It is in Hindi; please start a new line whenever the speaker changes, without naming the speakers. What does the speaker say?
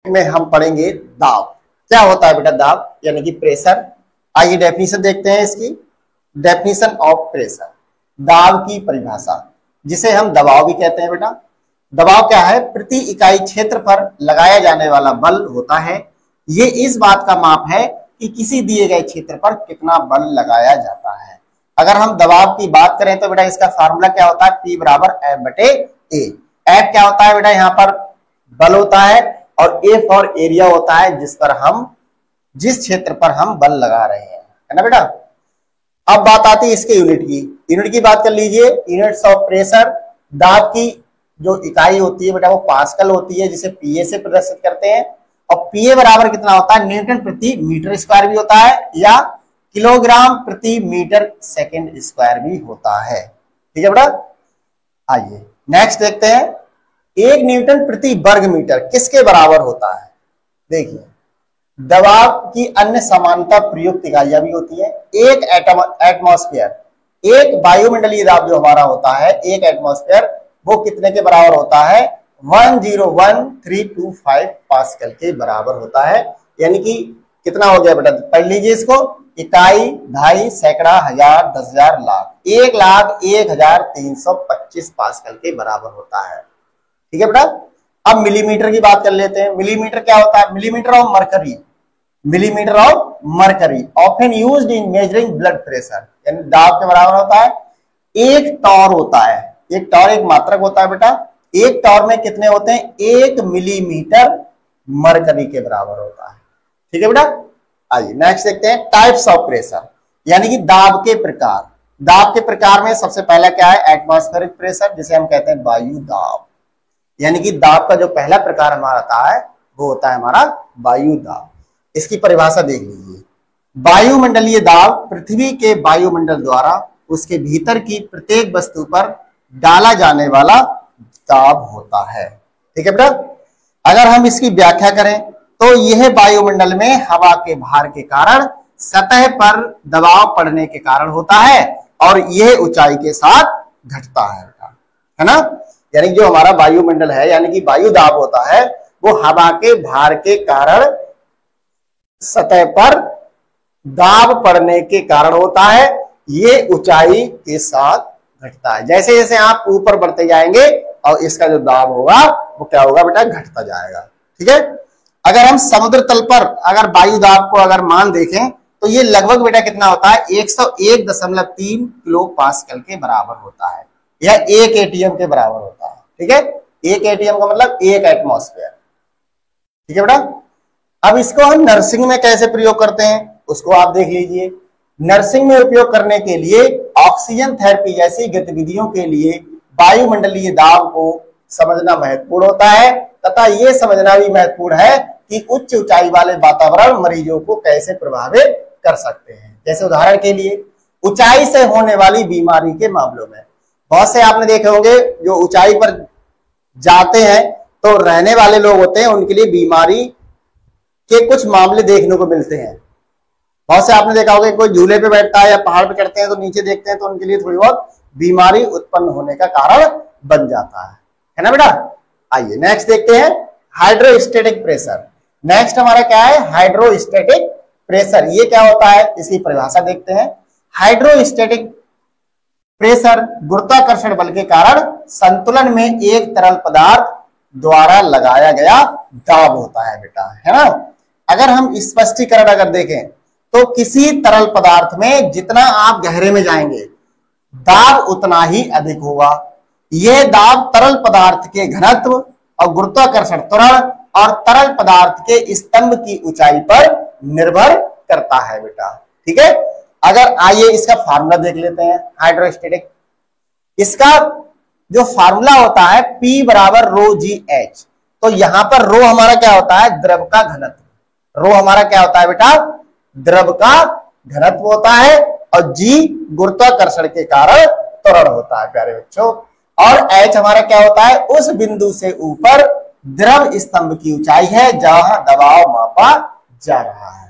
में हम पढ़ेंगे दाब। क्या होता है बेटा दाब, यानी कि प्रेशर। आइए डेफिनेशन देखते हैं इसकी। डेफिनेशन ऑफ प्रेशर, दाब की परिभाषा, जिसे हम दबाव भी कहते हैं बेटा। दबाव क्या है? प्रति इकाई क्षेत्र पर लगाया जाने वाला बल होता है। ये इस बात का माप है कि किसी दिए गए क्षेत्र पर कितना बल लगाया जाता है। अगर हम दबाव की बात करें तो बेटा इसका फार्मूला क्या होता है? P बराबर F बटे A। F क्या होता है बेटा? यहाँ पर बल होता है और A फॉर एरिया होता है जिस क्षेत्र पर हम बल लगा रहे हैं, है ना बेटा। अब बात आती है इसके यूनिट की। यूनिट की बात कर लीजिए, यूनिट्स ऑफ प्रेशर। दाब की जो इकाई होती है बेटा वो पास्कल होती है, जिसे पीए से प्रदर्शित करते हैं। और पीए बराबर कितना होता है? न्यूटन प्रति मीटर स्क्वायर भी होता है या किलोग्राम प्रति मीटर सेकेंड स्क्वायर भी होता है। ठीक है बेटा। आइए नेक्स्ट देखते हैं, 1 न्यूटन प्रति वर्ग मीटर किसके बराबर होता है? देखिए दबाव की अन्य समानता प्रयुक्त इकाइयां भी होती है। एक एटमॉस्फेयर, एक वायुमंडलीय दाब जो हमारा होता है, एक एटमॉस्फेयर, वो कितने के बराबर होता है? 101325 पास्कल के बराबर होता है। यानी कि कितना हो गया बेटा? पढ़ लीजिए इसको। इकाई, ढाई, सैकड़ा, हजार, 10,000, लाख, 1,01,325 पास्कल के बराबर होता है। ठीक है बेटा। अब मिलीमीटर की बात कर लेते हैं। मिलीमीटर क्या होता है? Millimetre of mercury, millimetre of mercury often used in measuring blood pressure, यानी दाब के बराबर होता है। एक टॉर होता है, एक टॉर एक मात्रक होता है बेटा। एक टॉर में कितने होते हैं? 1 मिलीमीटर मरकरी के बराबर होता है। ठीक है बेटा। आइए नेक्स्ट देखते हैं, टाइप्स ऑफ प्रेशर, यानी कि दाब के प्रकार। दाब के प्रकार में सबसे पहला क्या है? एटमॉस्फेरिक प्रेशर, जिसे हम कहते हैं वायु दाब। यानी कि दाब का जो पहला प्रकार हमारा आता है वो होता है हमारा वायु दाब। इसकी परिभाषा देख लीजिए। वायुमंडलीय दाब पृथ्वी के वायुमंडल द्वारा उसके भीतर की प्रत्येक वस्तु पर डाला जाने वाला दाब होता है। ठीक है बेटा। अगर हम इसकी व्याख्या करें तो यह वायुमंडल में हवा के भार के कारण सतह पर दबाव पड़ने के कारण होता है और यह ऊंचाई के साथ घटता है बेटा, है ना। यानी जो हमारा वायुमंडल है, यानी कि वायु दाब होता है, वो हवा के भार के कारण सतह पर दाब पड़ने के कारण होता है। ये ऊंचाई के साथ घटता है। जैसे जैसे आप ऊपर बढ़ते जाएंगे और इसका जो दाब होगा वो क्या होगा बेटा? घटता जाएगा। ठीक है। अगर हम समुद्र तल पर अगर वायु दाब को अगर मान देखें तो ये लगभग बेटा कितना होता है? 101.3 किलो पास्कल के बराबर होता है, या 1 एटीएम के बराबर होता है। ठीक है। 1 एटीएम का मतलब 1 एटमॉस्फेयर। ठीक है बेटा। अब इसको हम नर्सिंग में कैसे प्रयोग करते हैं उसको आप देख लीजिए। नर्सिंग में उपयोग करने के लिए ऑक्सीजन थेरेपी जैसी गतिविधियों के लिए वायुमंडलीय दाब को समझना महत्वपूर्ण होता है, तथा यह समझना भी महत्वपूर्ण है कि उच्च ऊंचाई वाले वातावरण मरीजों को कैसे प्रभावित कर सकते हैं। जैसे उदाहरण के लिए ऊंचाई से होने वाली बीमारी के मामलों में बहुत से आपने देखे होंगे जो ऊंचाई पर जाते हैं तो रहने वाले लोग होते हैं, उनके लिए बीमारी के कुछ मामले देखने को मिलते हैं। बहुत से आपने देखा होगा कोई झूले पे बैठता है या पहाड़ पे चढ़ते हैं तो नीचे देखते हैं तो उनके लिए थोड़ी बहुत बीमारी उत्पन्न होने का कारण बन जाता है ना बेटा। आइए नेक्स्ट देखते हैं, हाइड्रोस्टैटिक प्रेशर। नेक्स्ट हमारा क्या है? Hydrostatic pressure. ये क्या होता है? इसकी परिभाषा देखते हैं। हाइड्रोस्टैटिक प्रेशर गुरुत्वाकर्षण बल के कारण संतुलन में एक तरल पदार्थ द्वारा लगाया गया दाब होता है बेटा, है ना। अगर हम स्पष्टीकरण अगर देखें तो किसी तरल पदार्थ में जितना आप गहरे में जाएंगे दाब उतना ही अधिक होगा। यह दाब तरल पदार्थ के घनत्व और गुरुत्वाकर्षण त्वरण और तरल पदार्थ के स्तंभ की ऊंचाई पर निर्भर करता है बेटा। ठीक है। अगर आइए इसका फार्मूला देख लेते हैं हाइड्रोस्टैटिक। इसका जो फार्मूला होता है P बराबर रो जी एच। तो यहां पर रो हमारा क्या होता है? द्रव का घनत्व। रो हमारा क्या होता है बेटा? द्रव का घनत्व होता है और जी गुरुत्वाकर्षण के कारण त्वरण होता है प्यारे बच्चों। और एच हमारा क्या होता है? उस बिंदु से ऊपर द्रव स्तंभ की ऊंचाई है जहां दबाव मापा जा रहा है।